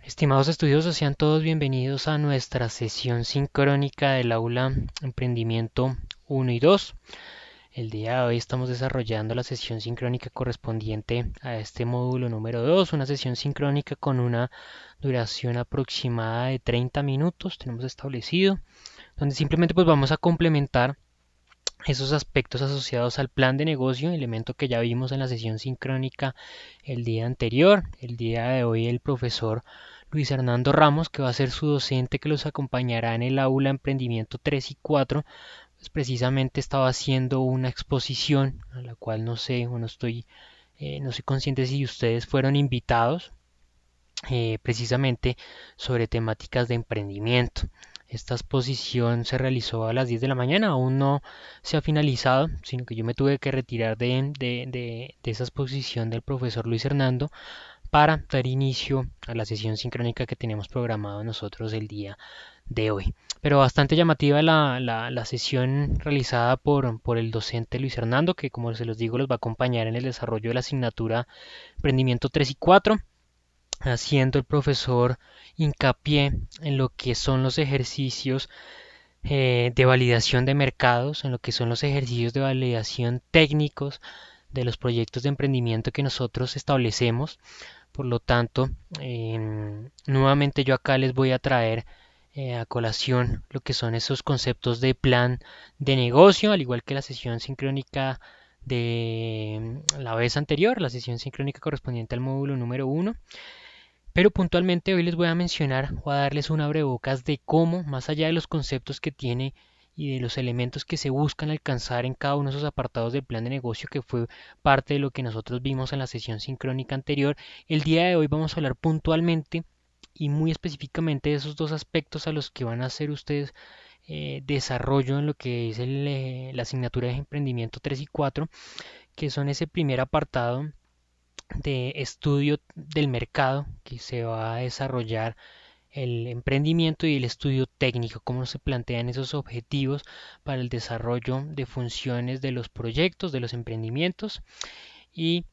Estimados estudiosos, sean todos bienvenidos a nuestra sesión sincrónica del aula Emprendimiento 1 y 2. El día de hoy estamos desarrollando la sesión sincrónica correspondiente a este módulo número 2, una sesión sincrónica con una duración aproximada de 30 minutos, tenemos establecido, donde simplemente pues vamos a complementar esos aspectos asociados al plan de negocio, elemento que ya vimos en la sesión sincrónica el día anterior. El día de hoy el profesor Luis Hernando Ramos, que va a ser su docente que los acompañará en el aula Emprendimiento 3 y 4, pues precisamente estaba haciendo una exposición a la cual no sé, o no soy consciente si ustedes fueron invitados, precisamente sobre temáticas de emprendimiento. Esta exposición se realizó a las 10 de la mañana, aún no se ha finalizado, sino que yo me tuve que retirar de esa exposición del profesor Luis Hernando para dar inicio a la sesión sincrónica que tenemos programado nosotros el día de hoy. Pero bastante llamativa la sesión realizada por el docente Luis Hernando, que como se los digo, los va a acompañar en el desarrollo de la asignatura Emprendimiento 3 y 4, haciendo el profesor hincapié en lo que son los ejercicios de validación de mercados, en lo que son los ejercicios de validación técnicos de los proyectos de emprendimiento que nosotros establecemos. Por lo tanto, nuevamente yo acá les voy a traer a colación lo que son esos conceptos de plan de negocio, al igual que la sesión sincrónica de la vez anterior, la sesión sincrónica correspondiente al módulo número 1. Pero puntualmente hoy les voy a mencionar o a darles un abrebocas de cómo, más allá de los conceptos que tiene y de los elementos que se buscan alcanzar en cada uno de esos apartados del plan de negocio, que fue parte de lo que nosotros vimos en la sesión sincrónica anterior, el día de hoy vamos a hablar puntualmente y muy específicamente de esos dos aspectos a los que van a hacer ustedes desarrollo en lo que es la asignatura de emprendimiento 3 y 4, que son ese primer apartado de estudio del mercado que se va a desarrollar, el emprendimiento y el estudio técnico, cómo se plantean esos objetivos para el desarrollo de funciones de los proyectos, de los emprendimientos. Y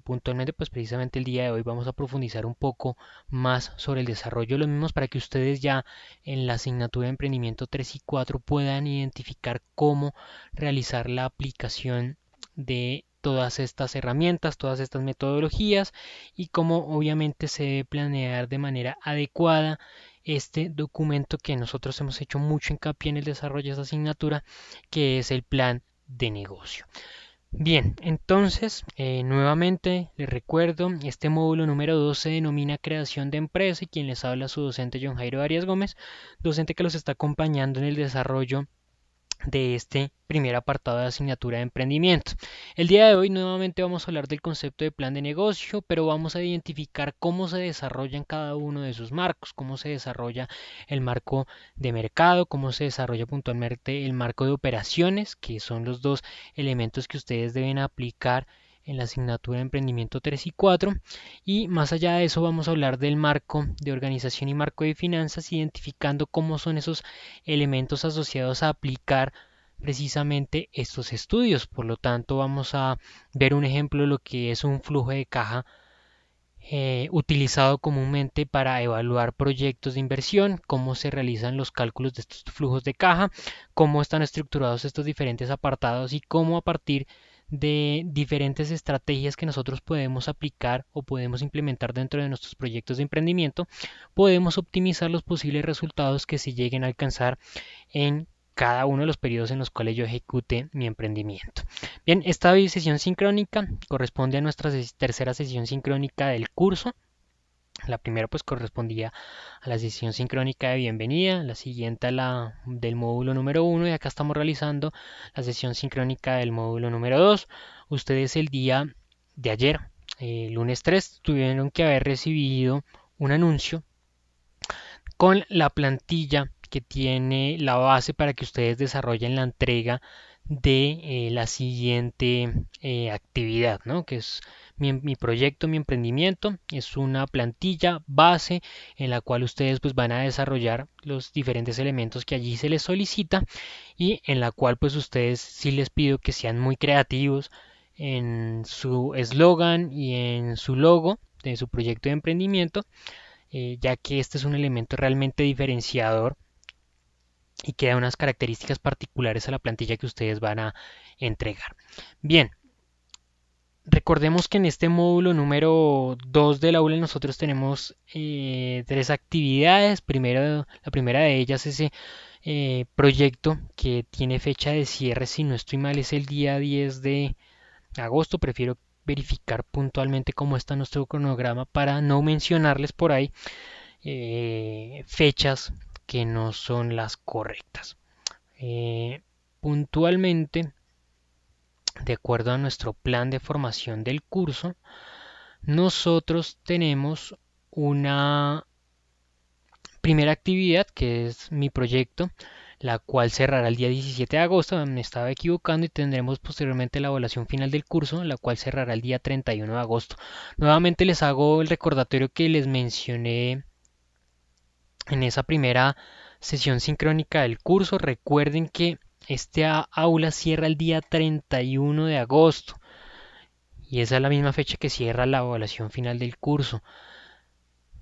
puntualmente, pues precisamente el día de hoy vamos a profundizar un poco más sobre el desarrollo de los mismos para que ustedes ya en la asignatura de emprendimiento 3 y 4 puedan identificar cómo realizar la aplicación de todas estas herramientas, todas estas metodologías y cómo obviamente se debe planear de manera adecuada este documento que nosotros hemos hecho mucho hincapié en el desarrollo de esta asignatura, que es el plan de negocio. Bien, entonces, nuevamente les recuerdo, este módulo número 2 se denomina creación de empresa y quien les habla es su docente John Jairo Arias Gómez, docente que los está acompañando en el desarrollo de este primer apartado de asignatura de emprendimiento. El día de hoy nuevamente vamos a hablar del concepto de plan de negocio, pero vamos a identificar cómo se desarrolla en cada uno de sus marcos, cómo se desarrolla el marco de mercado, cómo se desarrolla puntualmente el marco de operaciones, que son los dos elementos que ustedes deben aplicar en la asignatura de emprendimiento 3 y 4. Y más allá de eso vamos a hablar del marco de organización y marco de finanzas, identificando cómo son esos elementos asociados a aplicar precisamente estos estudios. Por lo tanto, vamos a ver un ejemplo de lo que es un flujo de caja utilizado comúnmente para evaluar proyectos de inversión, cómo se realizan los cálculos de estos flujos de caja, cómo están estructurados estos diferentes apartados y cómo a partir de diferentes estrategias que nosotros podemos aplicar o podemos implementar dentro de nuestros proyectos de emprendimiento, podemos optimizar los posibles resultados que se lleguen a alcanzar en cada uno de los periodos en los cuales yo ejecute mi emprendimiento. Bien, esta sesión sincrónica corresponde a nuestra tercera sesión sincrónica del curso. La primera pues correspondía a la sesión sincrónica de bienvenida, la siguiente a la del módulo número 1 y acá estamos realizando la sesión sincrónica del módulo número 2. Ustedes el día de ayer, lunes 3, tuvieron que haber recibido un anuncio con la plantilla que tiene la base para que ustedes desarrollen la entrega de la siguiente actividad, ¿no? Que es mi proyecto, mi emprendimiento. Es una plantilla base en la cual ustedes pues van a desarrollar los diferentes elementos que allí se les solicita y en la cual pues ustedes sí les pido que sean muy creativos en su eslogan y en su logo de su proyecto de emprendimiento, ya que este es un elemento realmente diferenciador y que da unas características particulares a la plantilla que ustedes van a entregar. Bien, recordemos que en este módulo número 2 del aula nosotros tenemos tres actividades. Primero, la primera de ellas es ese proyecto que tiene fecha de cierre, si no estoy mal, es el día 10 de agosto. Prefiero verificar puntualmente cómo está nuestro cronograma para no mencionarles por ahí fechas que no son las correctas. Puntualmente, de acuerdo a nuestro plan de formación del curso, nosotros tenemos una primera actividad que es mi proyecto, la cual cerrará el día 17 de agosto. Me estaba equivocando y tendremos posteriormente la evaluación final del curso, la cual cerrará el día 31 de agosto. Nuevamente les hago el recordatorio que les mencioné en esa primera sesión sincrónica del curso. Recuerden que este aula cierra el día 31 de agosto y esa es la misma fecha que cierra la evaluación final del curso.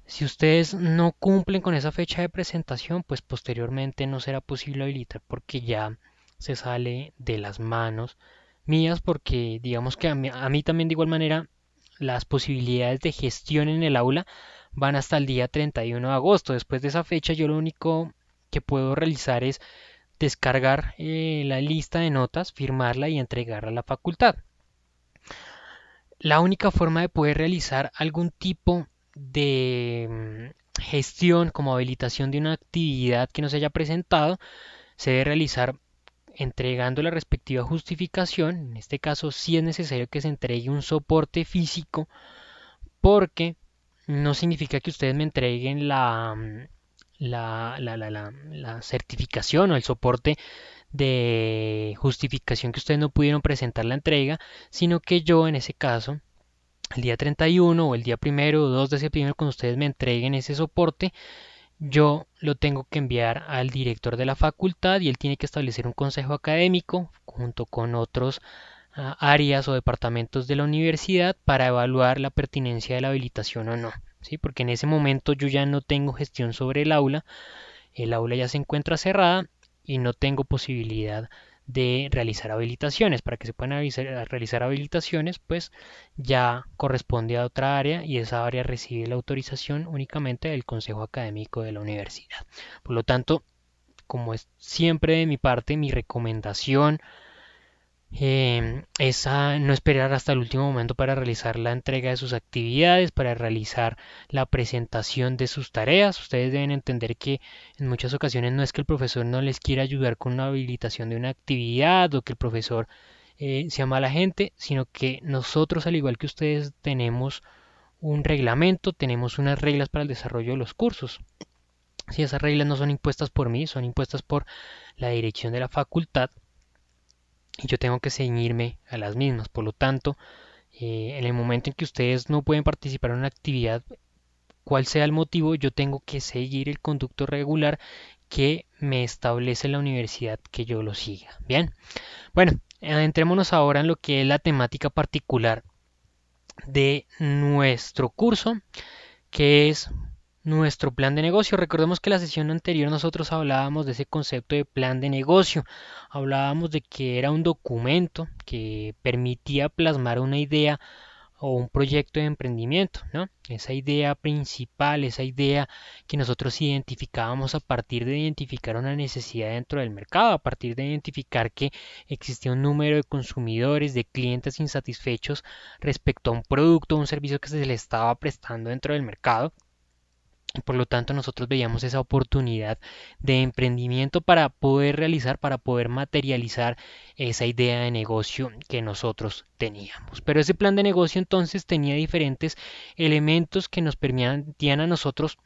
Si ustedes no cumplen con esa fecha de presentación, pues posteriormente no será posible habilitar porque ya se sale de las manos mías, porque digamos que a mí también de igual manera las posibilidades de gestión en el aula van hasta el día 31 de agosto. Después de esa fecha yo lo único que puedo realizar es descargar la lista de notas, firmarla y entregarla a la facultad. La única forma de poder realizar algún tipo de gestión como habilitación de una actividad que no se haya presentado se debe realizar entregando la respectiva justificación. En este caso sí es necesario que se entregue un soporte físico porque no significa que ustedes me entreguen la certificación o el soporte de justificación que ustedes no pudieron presentar la entrega, sino que yo en ese caso el día 31 o el día primero o 2 de septiembre, cuando ustedes me entreguen ese soporte, yo lo tengo que enviar al director de la facultad y él tiene que establecer un consejo académico junto con otros áreas o departamentos de la universidad para evaluar la pertinencia de la habilitación o no. ¿Sí? Porque en ese momento yo ya no tengo gestión sobre el aula ya se encuentra cerrada y no tengo posibilidad de realizar habilitaciones. Para que se puedan realizar habilitaciones, pues ya corresponde a otra área y esa área recibe la autorización únicamente del Consejo Académico de la universidad. Por lo tanto, como es siempre de mi parte, mi recomendación es no esperar hasta el último momento para realizar la entrega de sus actividades, para realizar la presentación de sus tareas. Ustedes deben entender que en muchas ocasiones no es que el profesor no les quiera ayudar con la habilitación de una actividad o que el profesor sea mala gente, sino que nosotros, al igual que ustedes, tenemos un reglamento, tenemos unas reglas para el desarrollo de los cursos. Si esas reglas no son impuestas por mí, son impuestas por la dirección de la facultad y yo tengo que ceñirme a las mismas. Por lo tanto, en el momento en que ustedes no pueden participar en una actividad, cual sea el motivo, yo tengo que seguir el conducto regular que me establece la universidad que yo lo siga. Bien, bueno, adentrémonos ahora en lo que es la temática particular de nuestro curso, que es nuestro plan de negocio. Recordemos que la sesión anterior nosotros hablábamos de ese concepto de plan de negocio. Hablábamos de que era un documento que permitía plasmar una idea o un proyecto de emprendimiento, ¿no? Esa idea principal, esa idea que nosotros identificábamos a partir de identificar una necesidad dentro del mercado, a partir de identificar que existía un número de consumidores, de clientes insatisfechos respecto a un producto o un servicio que se les estaba prestando dentro del mercado. Y por lo tanto nosotros veíamos esa oportunidad de emprendimiento para poder realizar, para poder materializar esa idea de negocio que nosotros teníamos. Pero ese plan de negocio entonces tenía diferentes elementos que nos permitían a nosotros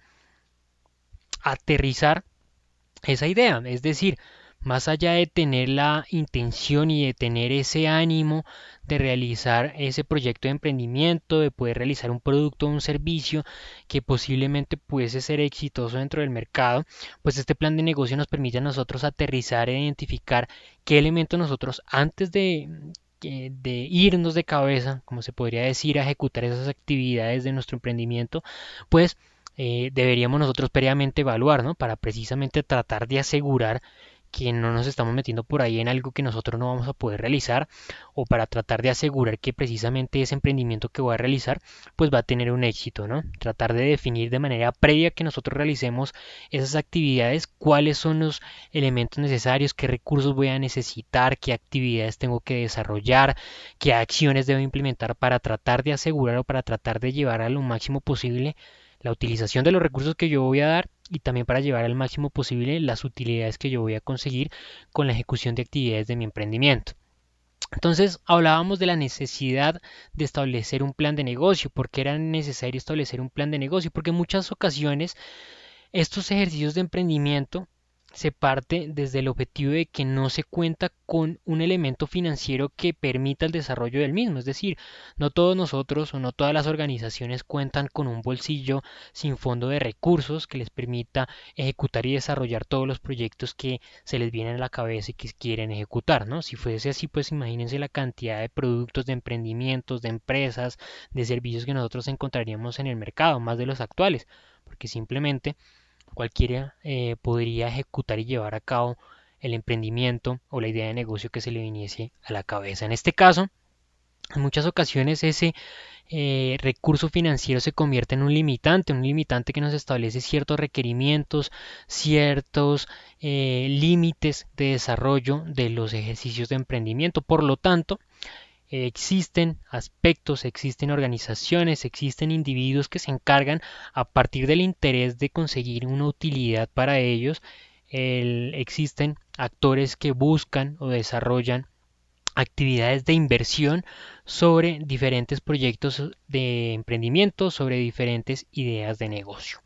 aterrizar esa idea. Es decir, más allá de tener la intención y de tener ese ánimo de realizar ese proyecto de emprendimiento, de poder realizar un producto o un servicio que posiblemente pudiese ser exitoso dentro del mercado, pues este plan de negocio nos permite a nosotros aterrizar e identificar qué elementos nosotros antes de irnos de cabeza, como se podría decir, a ejecutar esas actividades de nuestro emprendimiento, pues deberíamos nosotros previamente evaluar, ¿no? Para precisamente tratar de asegurar que no nos estamos metiendo por ahí en algo que nosotros no vamos a poder realizar, o para tratar de asegurar que precisamente ese emprendimiento que voy a realizar pues va a tener un éxito, ¿no? Tratar de definir de manera previa que nosotros realicemos esas actividades, cuáles son los elementos necesarios, qué recursos voy a necesitar, qué actividades tengo que desarrollar, qué acciones debo implementar para tratar de asegurar o para tratar de llevar a lo máximo posible la utilización de los recursos que yo voy a dar, y también para llevar al máximo posible las utilidades que yo voy a conseguir con la ejecución de actividades de mi emprendimiento. Entonces hablábamos de la necesidad de establecer un plan de negocio. ¿Por qué era necesario establecer un plan de negocio? Porque en muchas ocasiones estos ejercicios de emprendimiento se parte desde el objetivo de que no se cuenta con un elemento financiero que permita el desarrollo del mismo. Es decir, no todos nosotros o no todas las organizaciones cuentan con un bolsillo sin fondo de recursos que les permita ejecutar y desarrollar todos los proyectos que se les vienen a la cabeza y que quieren ejecutar, ¿no? Si fuese así, pues imagínense la cantidad de productos, de emprendimientos, de empresas, de servicios que nosotros encontraríamos en el mercado, más de los actuales, porque simplemente cualquiera podría ejecutar y llevar a cabo el emprendimiento o la idea de negocio que se le viniese a la cabeza. En este caso, en muchas ocasiones ese recurso financiero se convierte en un limitante que nos establece ciertos requerimientos, ciertos límites de desarrollo de los ejercicios de emprendimiento. Por lo tanto, existen aspectos, existen organizaciones, existen individuos que se encargan a partir del interés de conseguir una utilidad para ellos. Existen actores que buscan o desarrollan actividades de inversión sobre diferentes proyectos de emprendimiento, sobre diferentes ideas de negocio.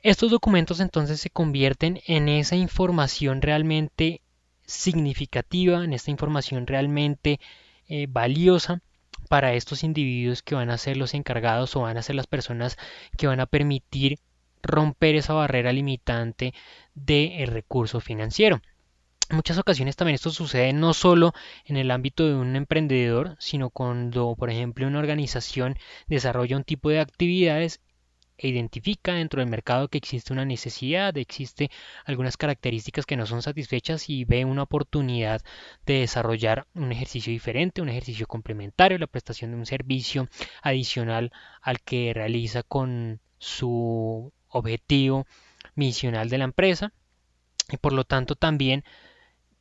Estos documentos entonces se convierten en esa información realmente significativa, en esta información realmente valiosa para estos individuos que van a ser los encargados o van a ser las personas que van a permitir romper esa barrera limitante del recurso financiero. En muchas ocasiones también esto sucede no solo en el ámbito de un emprendedor, sino cuando, por ejemplo, una organización desarrolla un tipo de actividades e identifica dentro del mercado que existe una necesidad, existe algunas características que no son satisfechas y ve una oportunidad de desarrollar un ejercicio diferente, un ejercicio complementario, la prestación de un servicio adicional al que realiza con su objetivo misional de la empresa, y por lo tanto también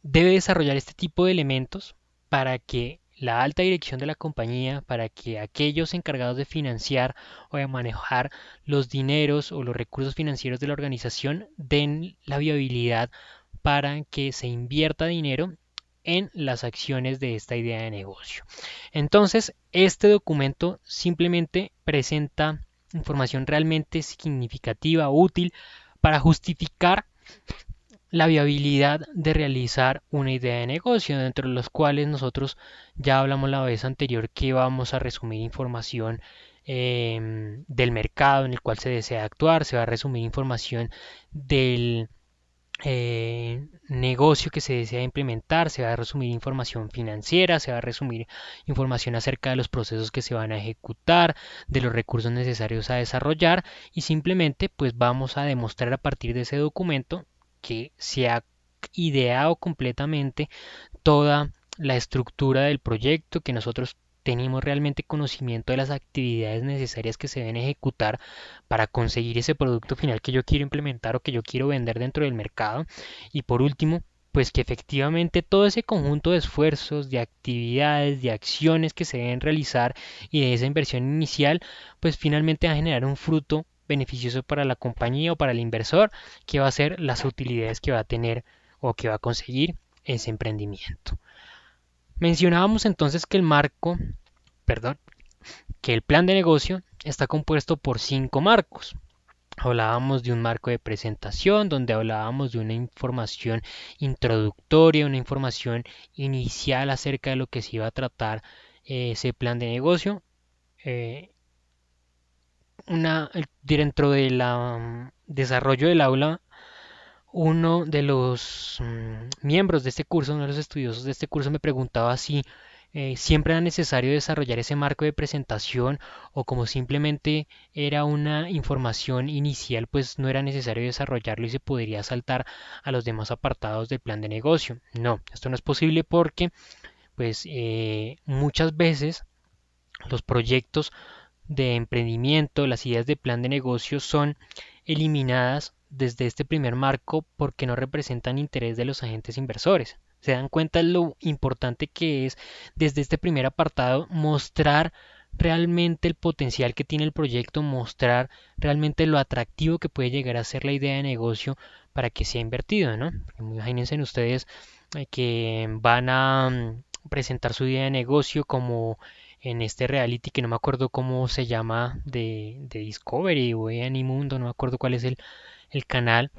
debe desarrollar este tipo de elementos para que la alta dirección de la compañía, para que aquellos encargados de financiar o de manejar los dineros o los recursos financieros de la organización den la viabilidad para que se invierta dinero en las acciones de esta idea de negocio. Entonces, este documento simplemente presenta información realmente significativa, útil para justificar la viabilidad de realizar una idea de negocio, dentro de los cuales nosotros ya hablamos la vez anterior que vamos a resumir información del mercado en el cual se desea actuar, se va a resumir información del negocio que se desea implementar, se va a resumir información financiera, se va a resumir información acerca de los procesos que se van a ejecutar, de los recursos necesarios a desarrollar, y simplemente pues vamos a demostrar a partir de ese documento que se ha ideado completamente toda la estructura del proyecto, que nosotros tenemos realmente conocimiento de las actividades necesarias que se deben ejecutar para conseguir ese producto final que yo quiero implementar o que yo quiero vender dentro del mercado. Y por último, pues que efectivamente todo ese conjunto de esfuerzos, de actividades, de acciones que se deben realizar y de esa inversión inicial, pues finalmente va a generar un fruto beneficioso para la compañía o para el inversor, que va a ser las utilidades que va a tener o que va a conseguir ese emprendimiento. Mencionábamos entonces que perdón, que el plan de negocio está compuesto por 5 marcos. Hablábamos de un marco de presentación, donde hablábamos de una información introductoria, una información inicial acerca de lo que se iba a tratar ese plan de negocio. Eh, Dentro del desarrollo del aula, uno de los miembros de este curso, uno de los estudiosos de este curso, me preguntaba si siempre era necesario desarrollar ese marco de presentación, o como simplemente era una información inicial, pues no era necesario desarrollarlo y se podría saltar a los demás apartados del plan de negocio. No, esto no es posible porque pues muchas veces los proyectos de emprendimiento, las ideas de plan de negocio son eliminadas desde este primer marco porque no representan interés de los agentes inversores. Se dan cuenta lo importante que es desde este primer apartado mostrar realmente el potencial que tiene el proyecto, mostrar realmente lo atractivo que puede llegar a ser la idea de negocio para que sea invertido, ¿no? Imagínense ustedes que van a presentar su idea de negocio como en este reality que no me acuerdo cómo se llama de Discovery o de Animundo, no me acuerdo cuál es el canal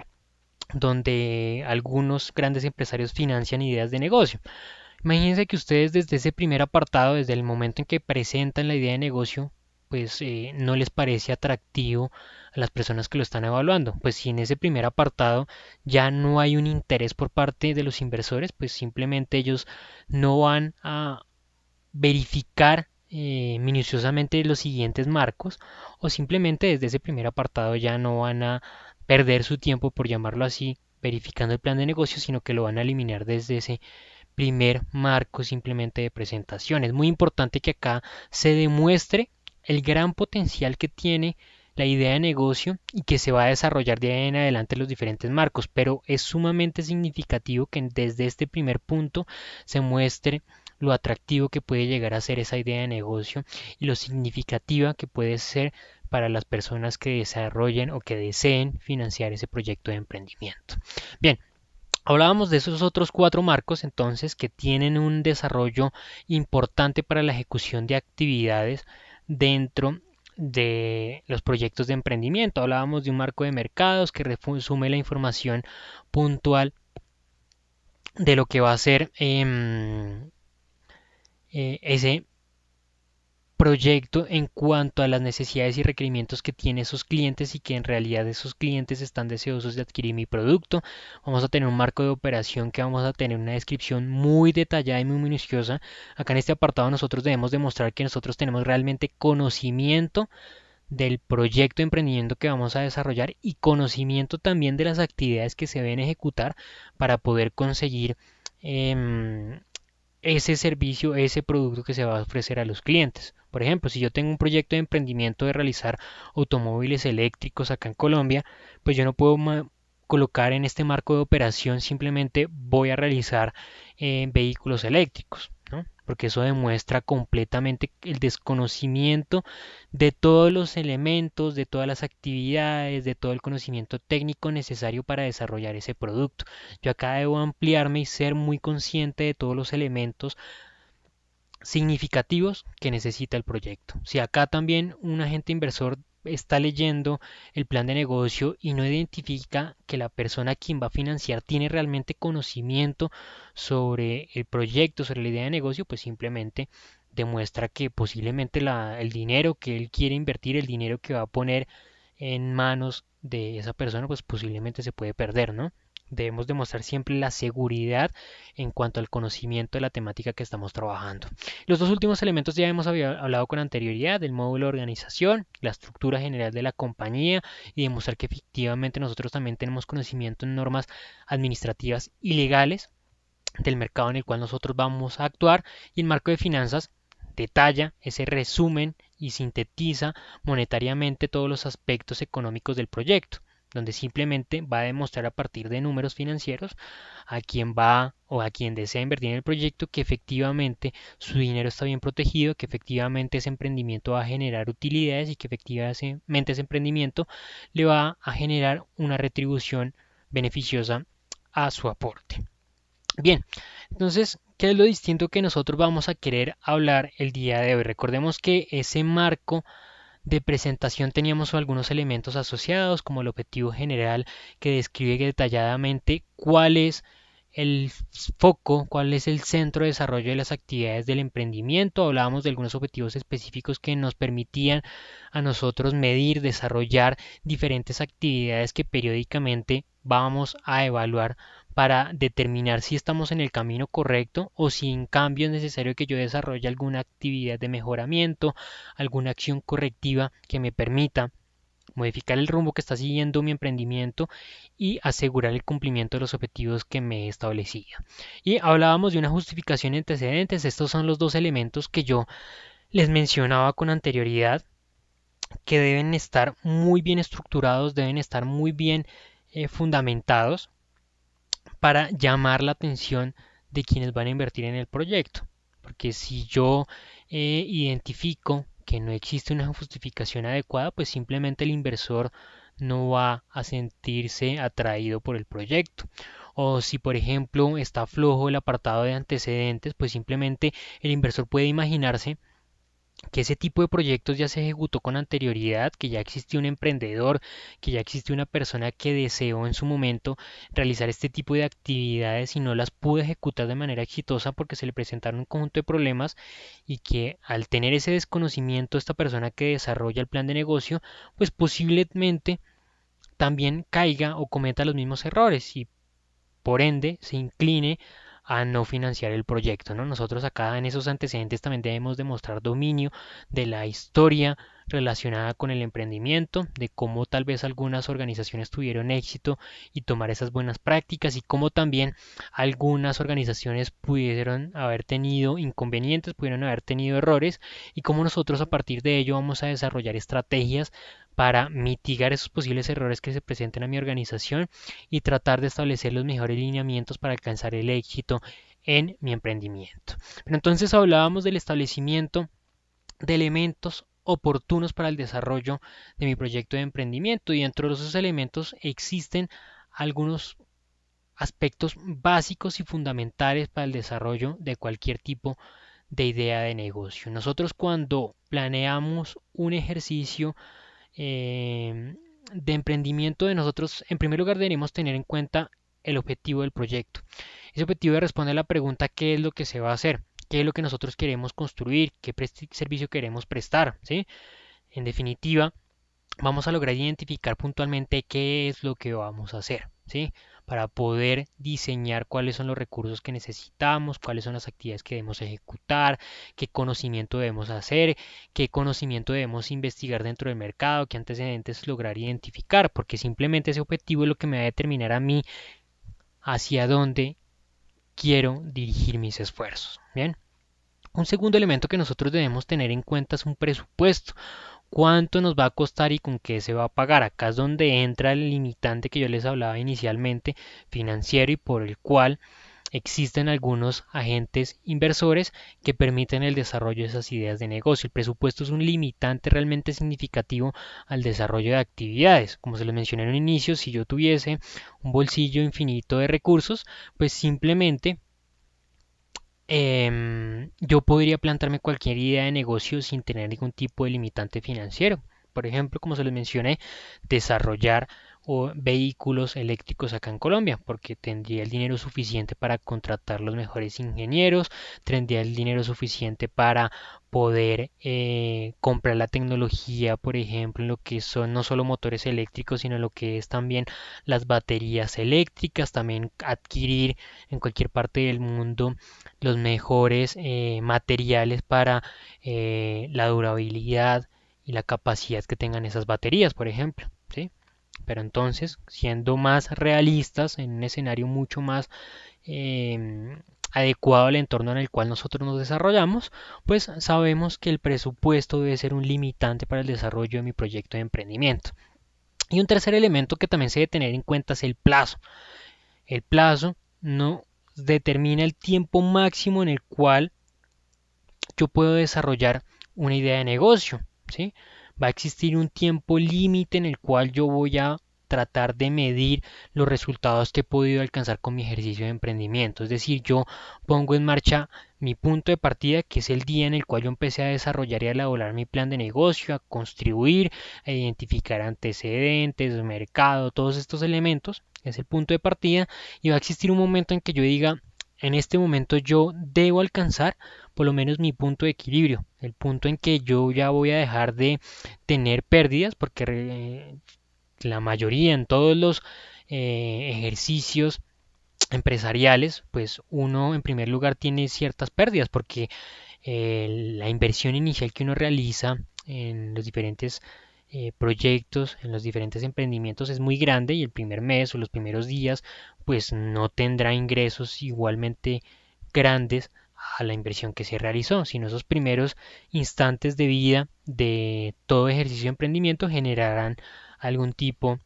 donde algunos grandes empresarios financian ideas de negocio. Imagínense que ustedes desde ese primer apartado, desde el momento en que presentan la idea de negocio, pues no les parece atractivo a las personas que lo están evaluando. Pues si en ese primer apartado ya no hay un interés por parte de los inversores, pues simplemente ellos no van a verificar minuciosamente los siguientes marcos, o simplemente desde ese primer apartado ya no van a perder su tiempo, por llamarlo así, verificando el plan de negocio, sino que lo van a eliminar desde ese primer marco simplemente de presentación. Es muy importante que acá se demuestre el gran potencial que tiene la idea de negocio y que se va a desarrollar de ahí en adelante los diferentes marcos, pero es sumamente significativo que desde este primer punto se muestre lo atractivo que puede llegar a ser esa idea de negocio y lo significativa que puede ser para las personas que desarrollen o que deseen financiar ese proyecto de emprendimiento. Bien, hablábamos de esos otros cuatro marcos entonces que tienen un desarrollo importante para la ejecución de actividades dentro de los proyectos de emprendimiento. Hablábamos de un marco de mercados que resume la información puntual de lo que va a ser ese proyecto en cuanto a las necesidades y requerimientos que tienen esos clientes y que en realidad esos clientes están deseosos de adquirir mi producto. Vamos a tener un marco de operación que vamos a tener una descripción muy detallada y muy minuciosa. Acá en este apartado nosotros debemos demostrar que nosotros tenemos realmente conocimiento del proyecto de emprendimiento que vamos a desarrollar y conocimiento también de las actividades que se deben ejecutar para poder conseguir ese servicio, ese producto que se va a ofrecer a los clientes. Por ejemplo, si yo tengo un proyecto de emprendimiento de realizar automóviles eléctricos acá en Colombia, pues yo no puedo colocar en este marco de operación simplemente voy a realizar vehículos eléctricos, ¿no? Porque eso demuestra completamente el desconocimiento de todos los elementos, de todas las actividades, de todo el conocimiento técnico necesario para desarrollar ese producto. Yo acá debo ampliarme y ser muy consciente de todos los elementos significativos que necesita el proyecto. Si acá también un agente inversor está leyendo el plan de negocio y no identifica que la persona a quien va a financiar tiene realmente conocimiento sobre el proyecto, sobre la idea de negocio, pues simplemente demuestra que posiblemente el dinero que él quiere invertir, el dinero que va a poner en manos de esa persona, pues posiblemente se puede perder, ¿no? Debemos demostrar siempre la seguridad en cuanto al conocimiento de la temática que estamos trabajando. Los dos últimos elementos ya hemos hablado con anterioridad, del módulo de organización, la estructura general de la compañía y demostrar que efectivamente nosotros también tenemos conocimiento en normas administrativas y legales del mercado en el cual nosotros vamos a actuar, y el marco de finanzas detalla ese resumen y sintetiza monetariamente todos los aspectos económicos del proyecto, donde simplemente va a demostrar a partir de números financieros a quien va o a quien desea invertir en el proyecto que efectivamente su dinero está bien protegido, que efectivamente ese emprendimiento va a generar utilidades y que efectivamente ese emprendimiento le va a generar una retribución beneficiosa a su aporte. Bien, entonces, ¿qué es lo distinto que nosotros vamos a querer hablar el día de hoy? Recordemos que ese marco de presentación teníamos algunos elementos asociados, como el objetivo general que describe detalladamente cuál es el foco, cuál es el centro de desarrollo de las actividades del emprendimiento. Hablábamos de algunos objetivos específicos que nos permitían a nosotros medir, desarrollar diferentes actividades que periódicamente vamos a evaluar para determinar si estamos en el camino correcto o si en cambio es necesario que yo desarrolle alguna actividad de mejoramiento, alguna acción correctiva que me permita modificar el rumbo que está siguiendo mi emprendimiento y asegurar el cumplimiento de los objetivos que me he establecido. Y hablábamos de una justificación de antecedentes. Estos son los dos elementos que yo les mencionaba con anterioridad, que deben estar muy bien estructurados, deben estar muy bien fundamentados para llamar la atención de quienes van a invertir en el proyecto. Porque si yo identifico que no existe una justificación adecuada, pues simplemente el inversor no va a sentirse atraído por el proyecto. O si, por ejemplo, está flojo el apartado de antecedentes, pues simplemente el inversor puede imaginarse que ese tipo de proyectos ya se ejecutó con anterioridad, que ya existió un emprendedor, que ya existió una persona que deseó en su momento realizar este tipo de actividades y no las pudo ejecutar de manera exitosa porque se le presentaron un conjunto de problemas, y que al tener ese desconocimiento esta persona que desarrolla el plan de negocio, pues posiblemente también caiga o cometa los mismos errores y por ende se incline a no financiar el proyecto, ¿no? Nosotros acá en esos antecedentes también debemos demostrar dominio de la historia relacionada con el emprendimiento, de cómo tal vez algunas organizaciones tuvieron éxito y tomar esas buenas prácticas, y cómo también algunas organizaciones pudieron haber tenido inconvenientes, pudieron haber tenido errores, y cómo nosotros a partir de ello vamos a desarrollar estrategias para mitigar esos posibles errores que se presenten a mi organización y tratar de establecer los mejores lineamientos para alcanzar el éxito en mi emprendimiento. Pero entonces hablábamos del establecimiento de elementos oportunos para el desarrollo de mi proyecto de emprendimiento, y dentro de esos elementos existen algunos aspectos básicos y fundamentales para el desarrollo de cualquier tipo de idea de negocio. Nosotros cuando planeamos un ejercicio de emprendimiento de nosotros, en primer lugar debemos tener en cuenta el objetivo del proyecto. Ese objetivo responde a la pregunta: ¿qué es lo que se va a hacer? ¿Qué es lo que nosotros queremos construir? ¿Qué servicio queremos prestar? ¿Sí? En definitiva, vamos a lograr identificar puntualmente qué es lo que vamos a hacer, ¿sí? Para poder diseñar cuáles son los recursos que necesitamos, cuáles son las actividades que debemos ejecutar, qué conocimiento debemos hacer, qué conocimiento debemos investigar dentro del mercado, qué antecedentes lograr identificar, porque simplemente ese objetivo es lo que me va a determinar a mí hacia dónde quiero dirigir mis esfuerzos. Bien. Un segundo elemento que nosotros debemos tener en cuenta es un presupuesto. ¿Cuánto nos va a costar y con qué se va a pagar? Acá es donde entra el limitante que yo les hablaba inicialmente, financiero, y por el cual existen algunos agentes inversores que permiten el desarrollo de esas ideas de negocio. El presupuesto es un limitante realmente significativo al desarrollo de actividades. Como se les mencioné en un inicio, si yo tuviese un bolsillo infinito de recursos, pues simplemente yo podría plantarme cualquier idea de negocio sin tener ningún tipo de limitante financiero. Por ejemplo, como se les mencioné, desarrollar vehículos eléctricos acá en Colombia, porque tendría el dinero suficiente para contratar los mejores ingenieros, tendría el dinero suficiente para poder comprar la tecnología, por ejemplo, en lo que son no solo motores eléctricos, sino lo que es también las baterías eléctricas, también adquirir en cualquier parte del mundo los mejores materiales para la durabilidad y la capacidad que tengan esas baterías, por ejemplo, ¿sí? Pero entonces, siendo más realistas, en un escenario mucho más adecuado al entorno en el cual nosotros nos desarrollamos, pues sabemos que el presupuesto debe ser un limitante para el desarrollo de mi proyecto de emprendimiento. Y un tercer elemento que también se debe tener en cuenta es el plazo. El plazo no determina el tiempo máximo en el cual yo puedo desarrollar una idea de negocio, ¿sí? Va a existir un tiempo límite en el cual yo voy a tratar de medir los resultados que he podido alcanzar con mi ejercicio de emprendimiento. Es decir, yo pongo en marcha mi punto de partida, que es el día en el cual yo empecé a desarrollar y a elaborar mi plan de negocio, a construir, a identificar antecedentes, mercado, todos estos elementos. Es el punto de partida, y va a existir un momento en que yo diga: en este momento yo debo alcanzar por lo menos mi punto de equilibrio, el punto en que yo ya voy a dejar de tener pérdidas, porque la mayoría en todos los ejercicios empresariales, pues uno en primer lugar tiene ciertas pérdidas porque la inversión inicial que uno realiza en los diferentes proyectos, en los diferentes emprendimientos es muy grande y el primer mes o los primeros días pues no tendrá ingresos igualmente grandes a la inversión que se realizó, sino esos primeros instantes de vida de todo ejercicio de emprendimiento generarán algún tipo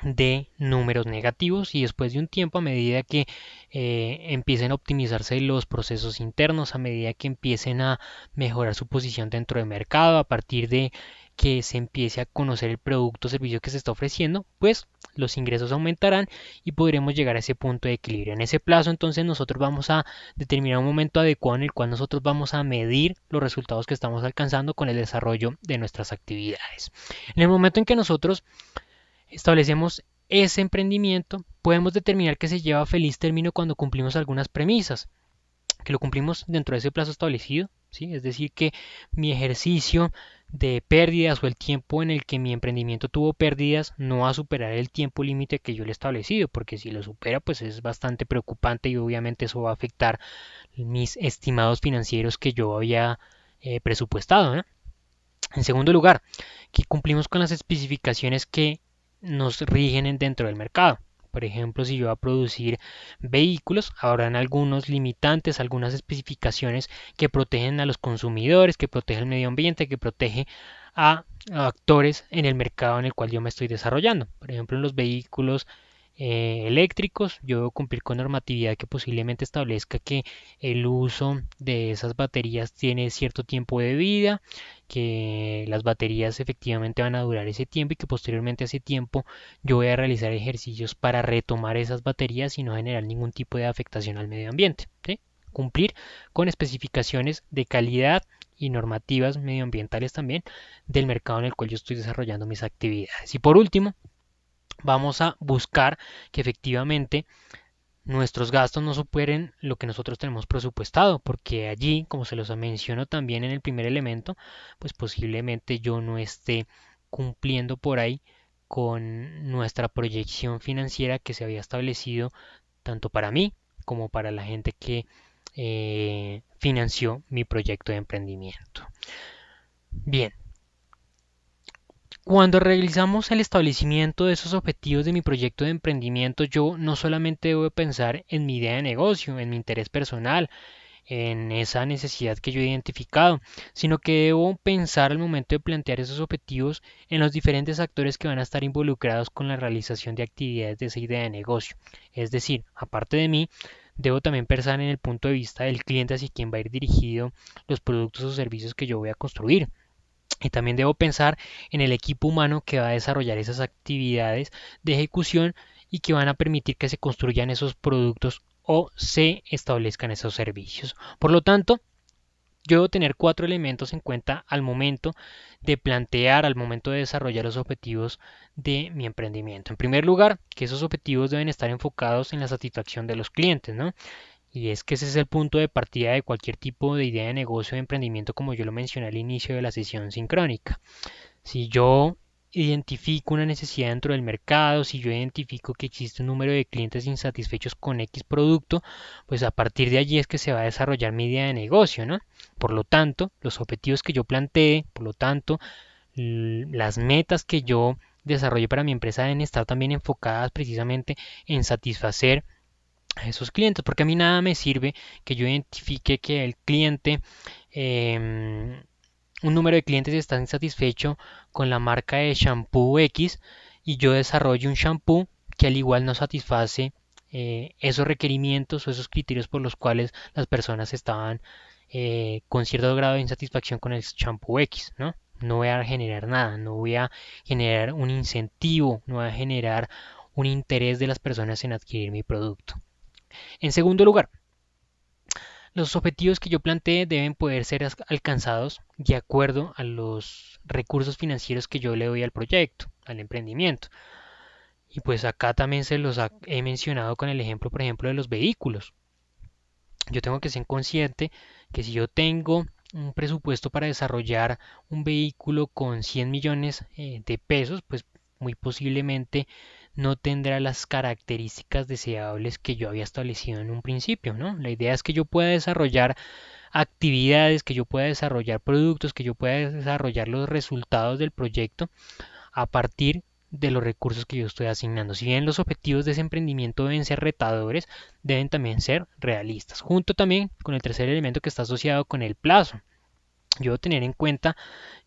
de números negativos y después de un tiempo a medida que empiecen a optimizarse los procesos internos, a medida que empiecen a mejorar su posición dentro del mercado, a partir de que se empiece a conocer el producto o servicio que se está ofreciendo, pues los ingresos aumentarán y podremos llegar a ese punto de equilibrio. En ese plazo entonces nosotros vamos a determinar un momento adecuado en el cual nosotros vamos a medir los resultados que estamos alcanzando con el desarrollo de nuestras actividades. En el momento en que nosotros establecemos ese emprendimiento, podemos determinar que se lleva a feliz término cuando cumplimos algunas premisas, que lo cumplimos dentro de ese plazo establecido, ¿sí? Es decir, que mi ejercicio de pérdidas o el tiempo en el que mi emprendimiento tuvo pérdidas no va a superar el tiempo límite que yo le he establecido, porque si lo supera, pues es bastante preocupante y obviamente eso va a afectar mis estimados financieros que yo había presupuestado, ¿no? En segundo lugar, que cumplimos con las especificaciones que nos rigen dentro del mercado. Por ejemplo, si yo voy a producir vehículos, habrán algunos limitantes, algunas especificaciones que protegen a los consumidores, que protegen el medio ambiente, que protege a actores en el mercado en el cual yo me estoy desarrollando. Por ejemplo, en los vehículos eléctricos, yo debo cumplir con normatividad que posiblemente establezca que el uso de esas baterías tiene cierto tiempo de vida, que las baterías efectivamente van a durar ese tiempo y que posteriormente a ese tiempo yo voy a realizar ejercicios para retomar esas baterías y no generar ningún tipo de afectación al medio ambiente, ¿sí? Cumplir con especificaciones de calidad y normativas medioambientales también del mercado en el cual yo estoy desarrollando mis actividades. Y por último, vamos a buscar que efectivamente nuestros gastos no superen lo que nosotros tenemos presupuestado, porque allí, como se los menciono también en el primer elemento, pues posiblemente yo no esté cumpliendo por ahí con nuestra proyección financiera que se había establecido tanto para mí como para la gente que financió mi proyecto de emprendimiento. Bien, cuando realizamos el establecimiento de esos objetivos de mi proyecto de emprendimiento, yo no solamente debo pensar en mi idea de negocio, en mi interés personal, en esa necesidad que yo he identificado, sino que debo pensar al momento de plantear esos objetivos en los diferentes actores que van a estar involucrados con la realización de actividades de esa idea de negocio. Es decir, aparte de mí, debo también pensar en el punto de vista del cliente hacia quien va a ir dirigido los productos o servicios que yo voy a construir. Y también debo pensar en el equipo humano que va a desarrollar esas actividades de ejecución y que van a permitir que se construyan esos productos o se establezcan esos servicios. Por lo tanto, yo debo tener cuatro elementos en cuenta al momento de plantear, al momento de desarrollar los objetivos de mi emprendimiento. En primer lugar, que esos objetivos deben estar enfocados en la satisfacción de los clientes, ¿no? Y es que ese es el punto de partida de cualquier tipo de idea de negocio o de emprendimiento, como yo lo mencioné al inicio de la sesión sincrónica. Si yo identifico una necesidad dentro del mercado, si yo identifico que existe un número de clientes insatisfechos con X producto, pues a partir de allí es que se va a desarrollar mi idea de negocio, ¿no? Por lo tanto, los objetivos que yo planteé, por lo tanto, las metas que yo desarrolle para mi empresa deben estar también enfocadas precisamente en satisfacer a esos clientes, porque a mí nada me sirve que yo identifique que el cliente, un número de clientes está insatisfecho con la marca de shampoo X y yo desarrollo un shampoo que al igual no satisface esos requerimientos o esos criterios por los cuales las personas estaban con cierto grado de insatisfacción con el shampoo X, ¿no? No voy a generar nada, no voy a generar un incentivo, no voy a generar un interés de las personas en adquirir mi producto. En segundo lugar, los objetivos que yo planteé deben poder ser alcanzados de acuerdo a los recursos financieros que yo le doy al proyecto, al emprendimiento. Y pues acá también he mencionado con el ejemplo, por ejemplo, de los vehículos. Yo tengo que ser consciente que si yo tengo un presupuesto para desarrollar un vehículo con 100 millones de pesos, pues muy posiblemente no tendrá las características deseables que yo había establecido en un principio, ¿no? La idea es que yo pueda desarrollar actividades, que yo pueda desarrollar productos, que yo pueda desarrollar los resultados del proyecto a partir de los recursos que yo estoy asignando. Si bien los objetivos de ese emprendimiento deben ser retadores, deben también ser realistas, junto también con el tercer elemento que está asociado con el plazo. Yo debo tener en cuenta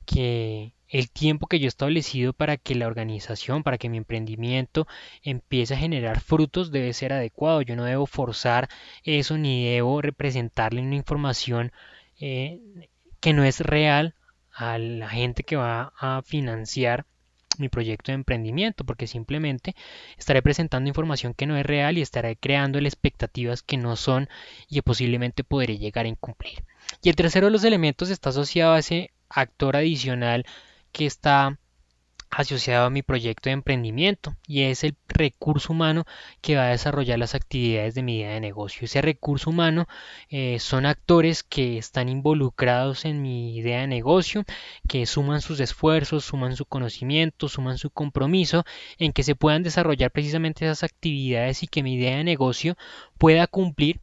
que el tiempo que yo he establecido para que la organización, para que mi emprendimiento empiece a generar frutos debe ser adecuado. Yo no debo forzar eso ni debo representarle una información eh, que no es real a la gente que va a financiar mi proyecto de emprendimiento, porque simplemente estaré presentando información que no es real y estaré creando expectativas que no son y que posiblemente podré llegar a incumplir. Y el tercero de los elementos está asociado a ese actor adicional que está asociado a mi proyecto de emprendimiento y es el recurso humano que va a desarrollar las actividades de mi idea de negocio. Ese recurso humano son actores que están involucrados en mi idea de negocio, que suman sus esfuerzos, suman su conocimiento, suman su compromiso en que se puedan desarrollar precisamente esas actividades y que mi idea de negocio pueda cumplir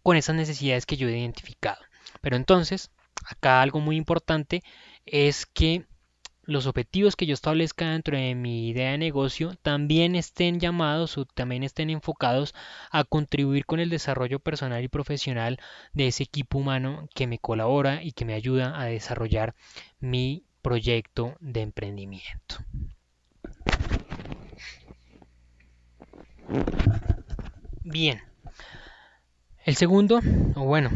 con esas necesidades que yo he identificado. Pero entonces, acá algo muy importante es que los objetivos que yo establezca dentro de mi idea de negocio también estén llamados o también estén enfocados a contribuir con el desarrollo personal y profesional de ese equipo humano que me colabora y que me ayuda a desarrollar mi proyecto de emprendimiento. Bien, el segundo, o bueno,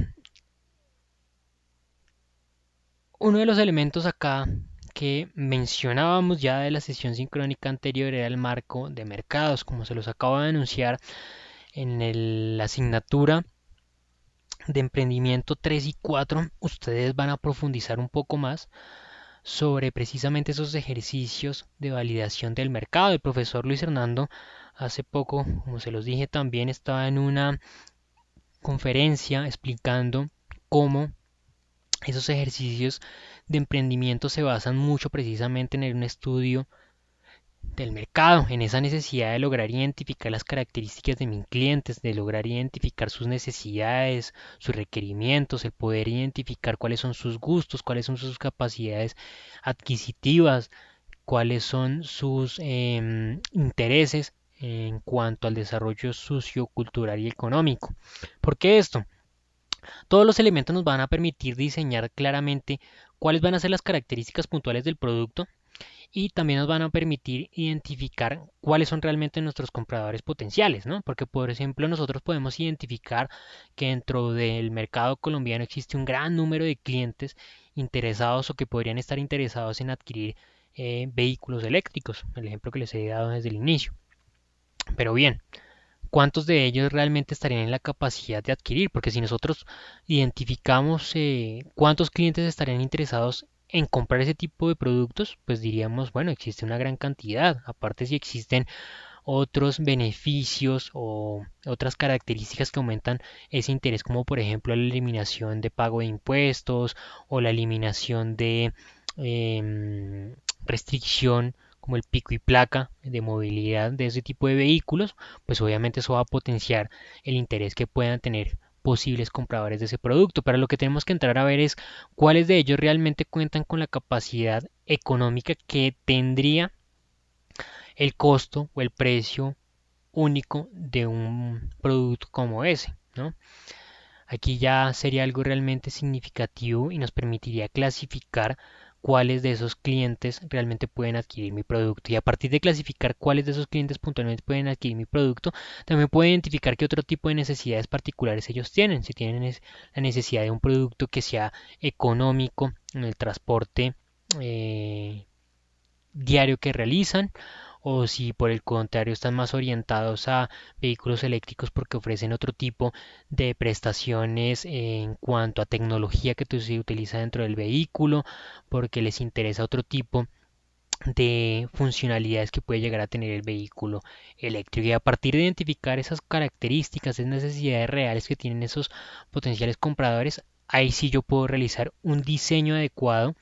uno de los elementos acá que mencionábamos ya de la sesión sincrónica anterior era el marco de mercados, como se los acabo de anunciar en la asignatura de emprendimiento 3 y 4, ustedes van a profundizar un poco más sobre precisamente esos ejercicios de validación del mercado. El profesor Luis Hernando hace poco, como se los dije, también estaba en una conferencia explicando cómo esos ejercicios de emprendimiento se basan mucho precisamente en un estudio del mercado, en esa necesidad de lograr identificar las características de mis clientes, de lograr identificar sus necesidades, sus requerimientos, el poder identificar cuáles son sus gustos, cuáles son sus capacidades adquisitivas, cuáles son sus intereses en cuanto al desarrollo sociocultural y económico. ¿Por qué esto? Todos los elementos nos van a permitir diseñar claramente cuáles van a ser las características puntuales del producto y también nos van a permitir identificar cuáles son realmente nuestros compradores potenciales, ¿no? Porque, por ejemplo, nosotros podemos identificar que dentro del mercado colombiano existe un gran número de clientes interesados o que podrían estar interesados en adquirir vehículos eléctricos, el ejemplo que les he dado desde el inicio. Pero bien, ¿cuántos de ellos realmente estarían en la capacidad de adquirir? Porque si nosotros identificamos cuántos clientes estarían interesados en comprar ese tipo de productos, pues diríamos, bueno, existe una gran cantidad. Aparte, si existen otros beneficios o otras características que aumentan ese interés, como por ejemplo la eliminación de pago de impuestos o la eliminación de restricción como el pico y placa de movilidad de ese tipo de vehículos, pues obviamente eso va a potenciar el interés que puedan tener posibles compradores de ese producto. Pero lo que tenemos que entrar a ver es cuáles de ellos realmente cuentan con la capacidad económica que tendría el costo o el precio único de un producto como ese, ¿no? Aquí ya sería algo realmente significativo y nos permitiría clasificar cuáles de esos clientes realmente pueden adquirir mi producto. Y a partir de clasificar cuáles de esos clientes puntualmente pueden adquirir mi producto, también puedo identificar qué otro tipo de necesidades particulares ellos tienen. Si tienen la necesidad de un producto que sea económico en el transporte diario que realizan, o si por el contrario están más orientados a vehículos eléctricos porque ofrecen otro tipo de prestaciones en cuanto a tecnología que se utiliza dentro del vehículo, porque les interesa otro tipo de funcionalidades que puede llegar a tener el vehículo eléctrico. Y a partir de identificar esas características, esas necesidades reales que tienen esos potenciales compradores, ahí sí yo puedo realizar un diseño adecuado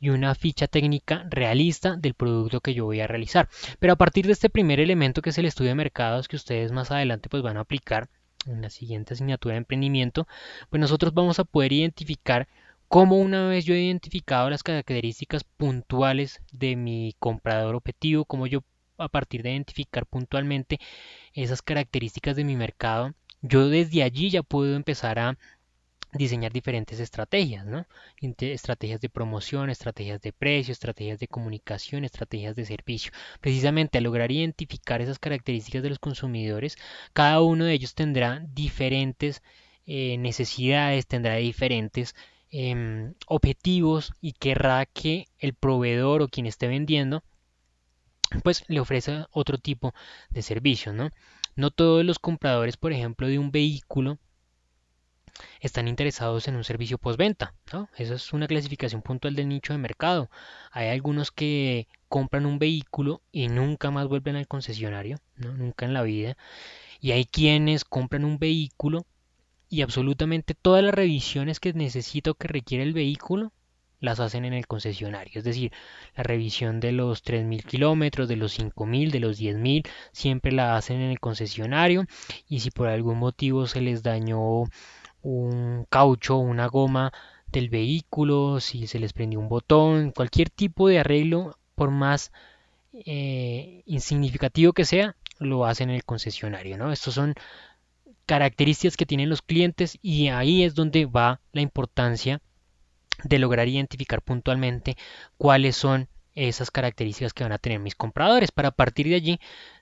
y una ficha técnica realista del producto que yo voy a realizar. Pero a partir de este primer elemento que es el estudio de mercados que ustedes más adelante pues van a aplicar en la siguiente asignatura de emprendimiento, pues nosotros vamos a poder identificar cómo una vez yo he identificado las características puntuales de mi comprador objetivo, cómo yo a partir de identificar puntualmente esas características de mi mercado, yo desde allí ya puedo empezar a diseñar diferentes estrategias, ¿no? Estrategias de promoción, estrategias de precio, estrategias de comunicación, estrategias de servicio. Precisamente al lograr identificar esas características de los consumidores, cada uno de ellos tendrá diferentes necesidades, tendrá diferentes objetivos y querrá que el proveedor o quien esté vendiendo pues le ofrece otro tipo de servicio, ¿no? No todos los compradores, por ejemplo, de un vehículo están interesados en un servicio postventa, ¿no? Esa es una clasificación puntual del nicho de mercado. Hay algunos que compran un vehículo y nunca más vuelven al concesionario, ¿no? Nunca en la vida. Y hay quienes compran un vehículo y absolutamente todas las revisiones que necesita o que requiere el vehículo las hacen en el concesionario. Es decir, la revisión de los 3.000 kilómetros, de los 5.000, de los 10.000, siempre la hacen en el concesionario. Y si por algún motivo se les dañó un caucho, una goma del vehículo, si se les prendió un botón, cualquier tipo de arreglo, por más insignificativo que sea, lo hacen en el concesionario, ¿no? Estos son características que tienen los clientes y ahí es donde va la importancia de lograr identificar puntualmente cuáles son esas características que van a tener mis compradores para a partir de allí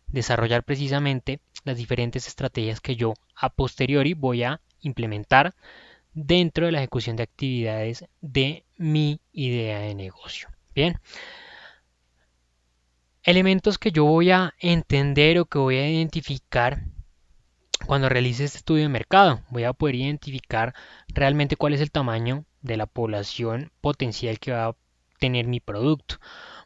desarrollar precisamente las diferentes estrategias que yo a posteriori voy a implementar dentro de la ejecución de actividades de mi idea de negocio. Bien, elementos que yo voy a entender o que voy a identificar cuando realice este estudio de mercado. Voy a poder identificar realmente cuál es el tamaño de la población potencial que va a tener mi producto.